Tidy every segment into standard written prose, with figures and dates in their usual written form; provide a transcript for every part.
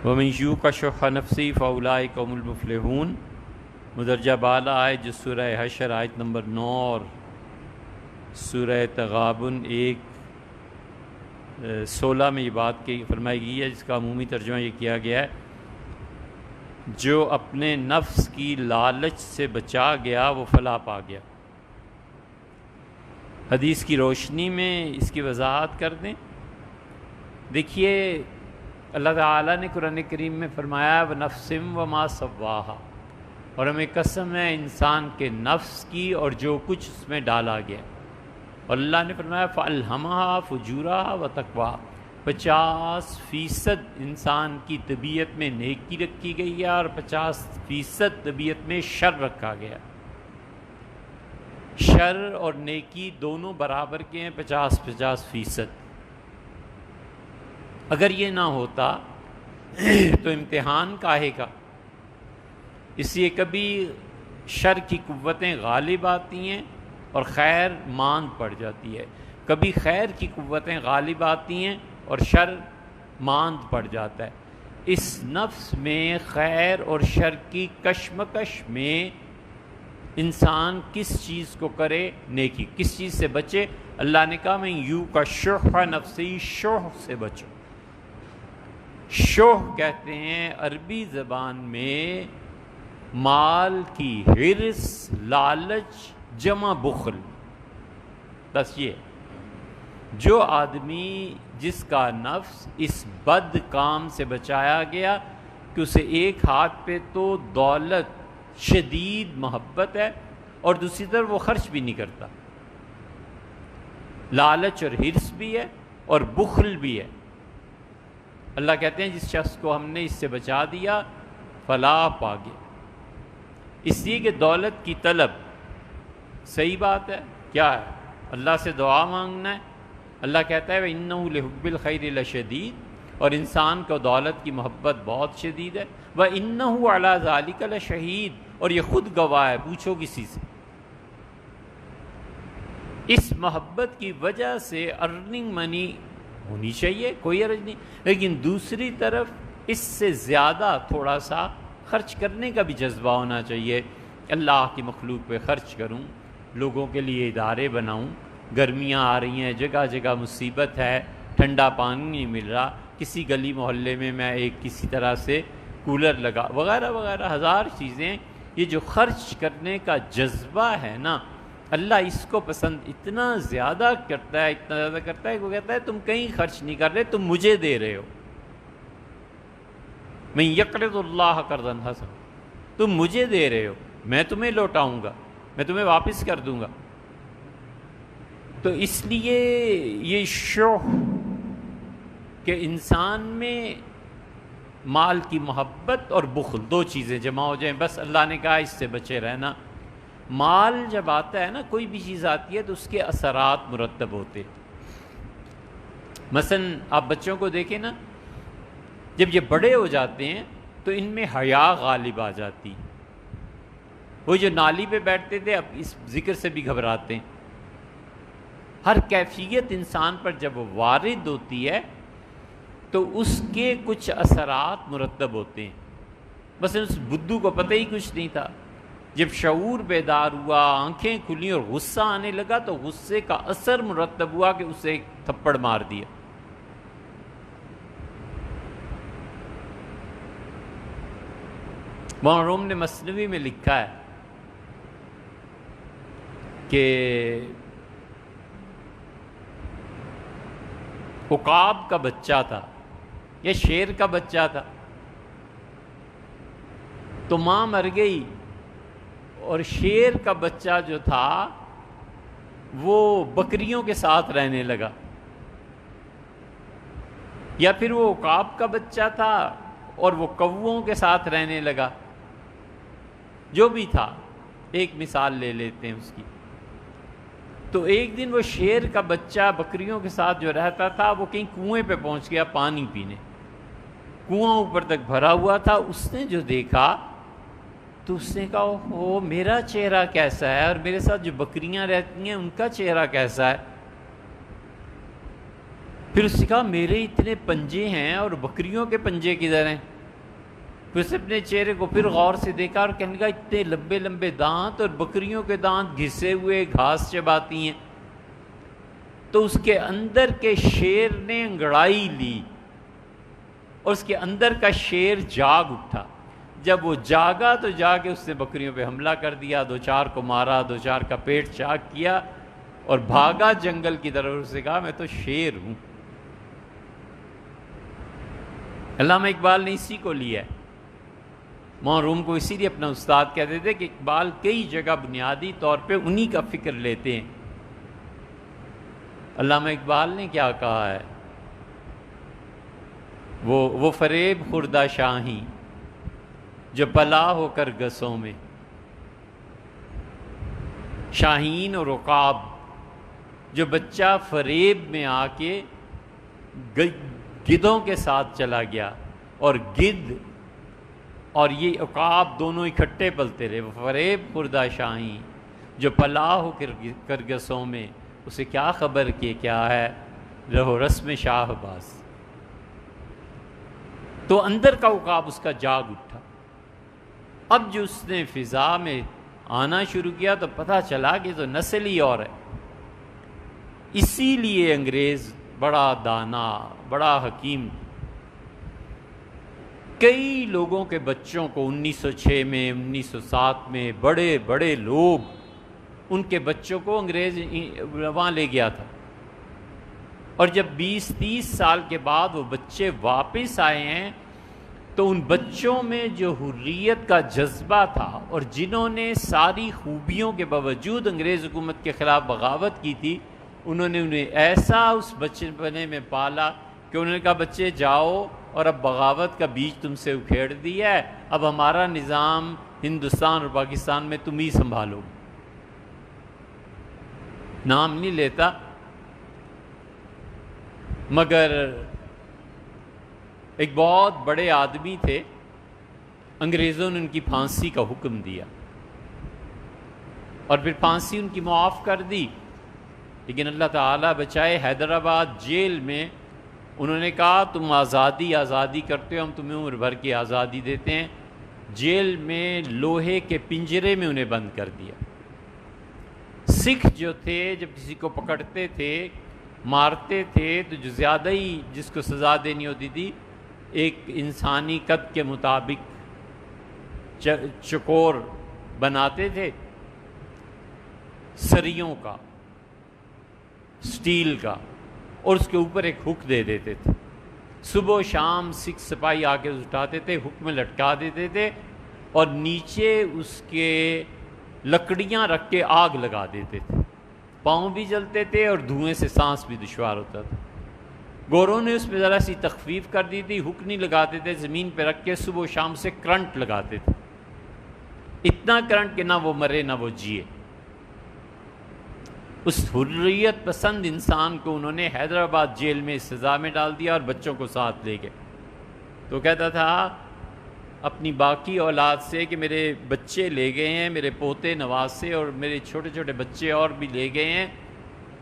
وَمَن یُوقَ شُحَّ نَفْسِهِ فَأُولَٰئِکَ هُمُ الْمُفْلِحُونَ مندرجہ بالا آیت جو سورہ حشر آیت نمبر 9 اور سورہ تغابن 1:16 میں یہ بات فرمائی گئی ہے، جس کا عمومی ترجمہ یہ کیا گیا ہے جو اپنے نفس کی لالچ سے بچا گیا وہ فلاح پا گیا۔ حدیث کی روشنی میں اس کی وضاحت کر دیں۔ دیکھیے اللہ تعالیٰ نے قرآن کریم میں فرمایا وَنَفْسٍ وَمَا سَوَّاهَا، اور ہمیں قسم ہے انسان کے نفس کی اور جو کچھ اس میں ڈالا گیا، اور اللہ نے فرمایا فَأَلْهَمَهَا فُجُورَهَا وَتَقْوَاهَا، 50% انسان کی طبیعت میں نیکی رکھی گئی ہے اور 50% طبیعت میں شر رکھا گیا۔ شر اور نیکی دونوں برابر کے ہیں، 50-50%۔ اگر یہ نہ ہوتا تو امتحان کاہے کا؟ اس لیے کبھی شر کی قوتیں غالب آتی ہیں اور خیر ماند پڑ جاتی ہے، کبھی خیر کی قوتیں غالب آتی ہیں اور شر ماند پڑ جاتا ہے۔ اس نفس میں خیر اور شر کی کشمکش میں انسان کس چیز کو کرے؟ نیکی۔ کس چیز سے بچے؟ اللہ نے کہا میں یوں کا شح نفسی، شح سے بچو۔ شح کہتے ہیں عربی زبان میں مال کی حرص، لالچ جمع بخل، بس یہ جو آدمی جس کا نفس اس بد کام سے بچایا گیا کہ اسے ایک ہاتھ پہ تو دولت شدید محبت ہے اور دوسری طرف وہ خرچ بھی نہیں کرتا، لالچ اور حرص بھی ہے اور بخل بھی ہے۔ اللہ کہتے ہیں جس شخص کو ہم نے اس سے بچا دیا فلاح پا گیا۔ اس لیے کہ دولت کی طلب صحیح بات ہے، کیا ہے؟ اللہ سے دعا مانگنا ہے۔ اللہ کہتا ہے وَإِنَّهُ لِحُبِّ الْخَيْرِ لَشَدِيدٌ، اور انسان کو دولت کی محبت بہت شدید ہے۔ وَإِنَّهُ عَلَى ذَلِكَ لَشَهِيدٌ، اور یہ خود گواہ ہے، پوچھو کسی سے۔ اس محبت کی وجہ سے ارننگ منی ہونی چاہیے، کوئی عرض نہیں، لیکن دوسری طرف اس سے زیادہ تھوڑا سا خرچ کرنے کا بھی جذبہ ہونا چاہیے۔ اللہ کی مخلوق پہ خرچ کروں، لوگوں کے لیے ادارے بناؤں، گرمیاں آ رہی ہیں، جگہ جگہ مصیبت ہے، ٹھنڈا پانی نہیں مل رہا، کسی گلی محلے میں میں ایک کسی طرح سے کولر لگا وغیرہ وغیرہ، ہزار چیزیں۔ یہ جو خرچ کرنے کا جذبہ ہے نا، اللہ اس کو پسند اتنا زیادہ کرتا ہے، اتنا زیادہ کرتا ہے کہ وہ کہتا ہے تم کہیں خرچ نہیں کر رہے، تم مجھے دے رہے ہو۔ من یقرض اللہ قرضا حسنا، تم مجھے دے رہے ہو، میں تمہیں لوٹاؤں گا، میں تمہیں واپس کر دوں گا۔ تو اس لیے یہ شوق کہ انسان میں مال کی محبت اور بخل دو چیزیں جمع ہو جائیں، بس اللہ نے کہا اس سے بچے رہنا۔ مال جب آتا ہے نا، کوئی بھی چیز آتی ہے تو اس کے اثرات مرتب ہوتے۔ مثلا آپ بچوں کو دیکھیں نا، جب یہ بڑے ہو جاتے ہیں تو ان میں حیا غالب آ جاتی۔ وہ جو نالی پہ بیٹھتے تھے اب اس ذکر سے بھی گھبراتے ہیں۔ ہر کیفیت انسان پر جب وارد ہوتی ہے تو اس کے کچھ اثرات مرتب ہوتے ہیں۔ مثلا اس بدھو کو پتہ ہی کچھ نہیں تھا، جب شعور بیدار ہوا، آنکھیں کھلی اور غصہ آنے لگا تو غصے کا اثر مرتب ہوا کہ اسے ایک تھپڑ مار دیا۔ مولانا روم نے مثنوی میں لکھا ہے کہ عقاب کا بچہ تھا یا شیر کا بچہ تھا، تو ماں مر گئی اور شیر کا بچہ جو تھا وہ بکریوں کے ساتھ رہنے لگا، یا پھر وہ عقاب کا بچہ تھا اور وہ کووں کے ساتھ رہنے لگا، جو بھی تھا ایک مثال لے لیتے ہیں اس کی۔ تو ایک دن وہ شیر کا بچہ بکریوں کے ساتھ جو رہتا تھا وہ کہیں کنویں پہ پہنچ گیا پانی پینے، کنواں اوپر تک بھرا ہوا تھا۔ اس نے جو دیکھا تو اس نے کہا اوہ میرا چہرہ کیسا ہے اور میرے ساتھ جو بکریاں رہتی ہیں ان کا چہرہ کیسا ہے۔ پھر اس نے کہا میرے اتنے پنجے ہیں اور بکریوں کے پنجے کدھر ہیں؟ پھر اس نے اپنے چہرے کو پھر غور سے دیکھا اور کہنے لگا اتنے لمبے لمبے دانت، اور بکریوں کے دانت گھسے ہوئے گھاس چباتی ہیں۔ تو اس کے اندر کے شیر نے انگڑائی لی اور اس کے اندر کا شیر جاگ اٹھا۔ جب وہ جاگا تو جا کے اس نے بکریوں پہ حملہ کر دیا، دو چار کو مارا، دو چار کا پیٹ چاک کیا اور بھاگا جنگل کی طرف۔ اس نے کہا میں تو شیر ہوں۔ علامہ اقبال نے اسی کو لیا ہے، روم کو اسی لیے اپنا استاد کہتے تھے کہ اقبال کئی جگہ بنیادی طور پہ انہی کا فکر لیتے ہیں۔ علامہ اقبال نے کیا کہا ہے، وہ فریب خوردہ شاہی جو پلا ہو کر گسوں میں، شاہین اور عقاب جو بچہ فریب میں آ کے گدھوں کے ساتھ چلا گیا، اور گدھ اور یہ عقاب دونوں اکٹھے پلتے رہے۔ وہ فریب خوردہ شاہی جو پلا ہو کر گسوں میں، اسے کیا خبر کہ کیا ہے رہو رسم شاہ باز۔ تو اندر کا عقاب اس کا جاگ اٹھا۔ اب جو اس نے فضا میں آنا شروع کیا تو پتہ چلا کہ تو نسل ہی اور ہے۔ اسی لیے انگریز بڑا دانا، بڑا حکیم، کئی لوگوں کے بچوں کو 1906 میں 1907 میں بڑے بڑے لوگ ان کے بچوں کو انگریز وہاں لے گیا تھا، اور جب 20-30 سال کے بعد وہ بچے واپس آئے ہیں تو ان بچوں میں جو حریت کا جذبہ تھا اور جنہوں نے ساری خوبیوں کے باوجود انگریز حکومت کے خلاف بغاوت کی تھی، انہوں نے انہیں ایسا اس بچپنے میں پالا کہ انہوں نے کہا بچے جاؤ، اور اب بغاوت کا بیج تم سے اکھیڑ دیا ہے، اب ہمارا نظام ہندوستان اور پاکستان میں تم ہی سنبھالو۔ نام نہیں لیتا، مگر ایک بہت بڑے آدمی تھے، انگریزوں نے ان کی پھانسی کا حکم دیا اور پھر پھانسی ان کی معاف کر دی، لیکن اللہ تعالیٰ بچائے حیدرآباد جیل میں انہوں نے کہا تم آزادی کرتے ہو، ہم تمہیں عمر بھر کی آزادی دیتے ہیں۔ جیل میں لوہے کے پنجرے میں انہیں بند کر دیا۔ سکھ جو تھے جب کسی کو پکڑتے تھے مارتے تھے تو جو زیادہ ہی جس کو سزا دینی ہوتی تھی، ایک انسانی قد کے مطابق چکور بناتے تھے سریوں کا، سٹیل کا، اور اس کے اوپر ایک ہک دے دیتے تھے۔ صبح و شام سکھ سپاہی آ کے اٹھاتے تھے، ہک میں لٹکا دیتے تھے اور نیچے اس کے لکڑیاں رکھ کے آگ لگا دیتے تھے۔ پاؤں بھی جلتے تھے اور دھوئیں سے سانس بھی دشوار ہوتا تھا۔ گوروں نے اس پہ ذرا سی تخفیف کر دی تھی، ہک نہیں لگاتے تھے، زمین پہ رکھ کے صبح و شام سے کرنٹ لگاتے تھے، اتنا کرنٹ کہ نہ وہ مرے نہ وہ جیے۔ اس حریت پسند انسان کو انہوں نے حیدرآباد جیل میں سزا میں ڈال دیا اور بچوں کو ساتھ لے گئے۔ تو کہتا تھا اپنی باقی اولاد سے کہ میرے بچے لے گئے ہیں، میرے پوتے نواسے اور میرے چھوٹے چھوٹے بچے اور بھی لے گئے ہیں،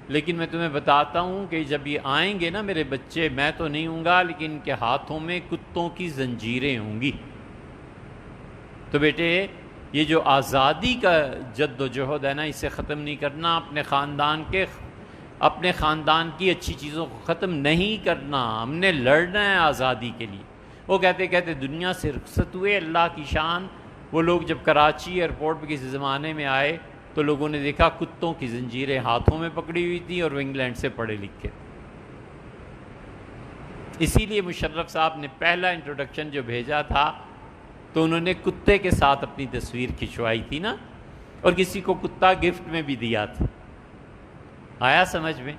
لیکن میں تمہیں بتاتا ہوں کہ جب یہ آئیں گے نا میرے بچے، میں تو نہیں ہوں گا لیکن ان کے ہاتھوں میں کتوں کی زنجیریں ہوں گی۔ تو بیٹے یہ جو آزادی کا جد و جہد ہے نا، اسے ختم نہیں کرنا، اپنے خاندان کی اچھی چیزوں کو ختم نہیں کرنا، ہم نے لڑنا ہے آزادی کے لیے۔ وہ کہتے کہتے دنیا سے رخصت ہوئے، اللہ کی شان۔ وہ لوگ جب کراچی ایئرپورٹ پہ کسی زمانے میں آئے تو لوگوں نے دیکھا کتوں کی زنجیریں ہاتھوں میں پکڑی ہوئی تھیں اور وہ انگلینڈ سے پڑھے لکھے۔ اسی لیے مشرف صاحب نے پہلا انٹروڈکشن جو بھیجا تھا تو انہوں نے کتے کے ساتھ اپنی تصویر کھنچوائی تھی نا، اور کسی کو کتا گفٹ میں بھی دیا تھا۔ آیا سمجھ میں؟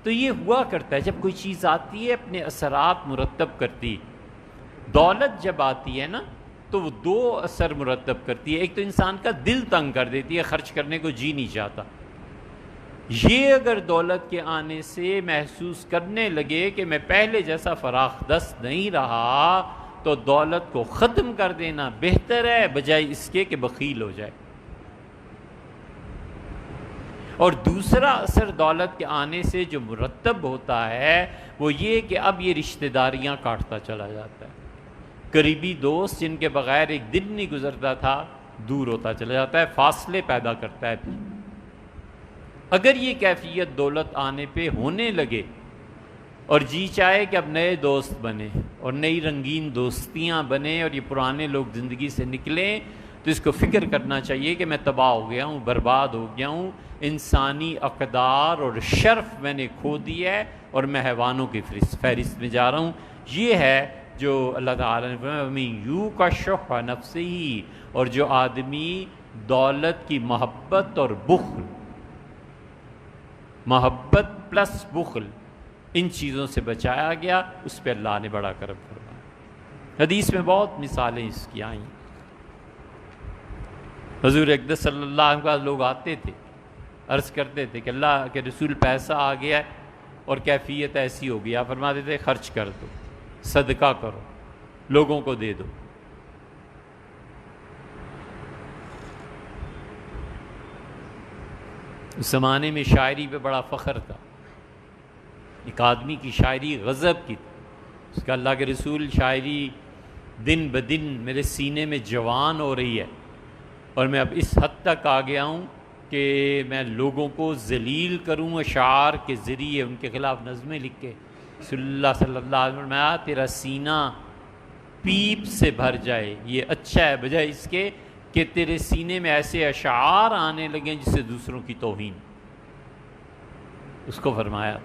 تو یہ ہوا کرتا ہے، جب کوئی چیز آتی ہے اپنے اثرات مرتب کرتی۔ دولت جب آتی ہے نا تو وہ دو اثر مرتب کرتی ہے، ایک تو انسان کا دل تنگ کر دیتی ہے، خرچ کرنے کو جی نہیں چاہتا۔ یہ اگر دولت کے آنے سے محسوس کرنے لگے کہ میں پہلے جیسا فراخ دست نہیں رہا، تو دولت کو ختم کر دینا بہتر ہے بجائے اس کے کہ بخیل ہو جائے۔ اور دوسرا اثر دولت کے آنے سے جو مرتب ہوتا ہے وہ یہ کہ اب یہ رشتہ داریاں کاٹتا چلا جاتا ہے۔ قریبی دوست جن کے بغیر ایک دن نہیں گزرتا تھا دور ہوتا چلا جاتا ہے، فاصلے پیدا کرتا ہے۔ اگر یہ کیفیت دولت آنے پہ ہونے لگے اور جی چاہے کہ اب نئے دوست بنے اور نئی رنگین دوستیاں بنیں اور یہ پرانے لوگ زندگی سے نکلیں، تو اس کو فکر کرنا چاہیے کہ میں تباہ ہو گیا ہوں، برباد ہو گیا ہوں، انسانی اقدار اور شرف میں نے کھو دیا ہے اور میں حیوانوں کی فہرست میں جا رہا ہوں۔ یہ ہے جو اللہ تعالیٰ نے فرمایا وَمَن یوق شح نفسہ، اور جو آدمی دولت کی محبت اور بخل، محبت پلس بخل، ان چیزوں سے بچایا گیا، اس پہ اللہ نے بڑا کرم فرمایا۔ حدیث میں بہت مثالیں اس کی آئیں۔ حضور اقدس صلی اللہ علیہ وسلم کے پاس لوگ آتے تھے، عرض کرتے تھے کہ اللہ کے رسول پیسہ آ گیا ہے اور کیفیت ایسی ہو گئی، آپ فرماتے تھے خرچ کر دو، صدقہ کرو، لوگوں کو دے دو۔ اس زمانے میں شاعری پہ بڑا فخر تھا، ایک آدمی کی شاعری غضب کی تھی، اس کا اللہ کے رسول شاعری دن بدن میرے سینے میں جوان ہو رہی ہے اور میں اب اس حد تک آ گیا ہوں کہ میں لوگوں کو ذلیل کروں، اشعار کے ذریعے ان کے خلاف نظمیں لکھ کے۔ صلی اللہ علیہ وسلم میں تیرا سینہ پیپ سے بھر جائے، یہ اچھا ہے بجائے اس کے کہ تیرے سینے میں ایسے اشعار آنے لگیں جس سے دوسروں کی توہین۔ اس کو فرمایا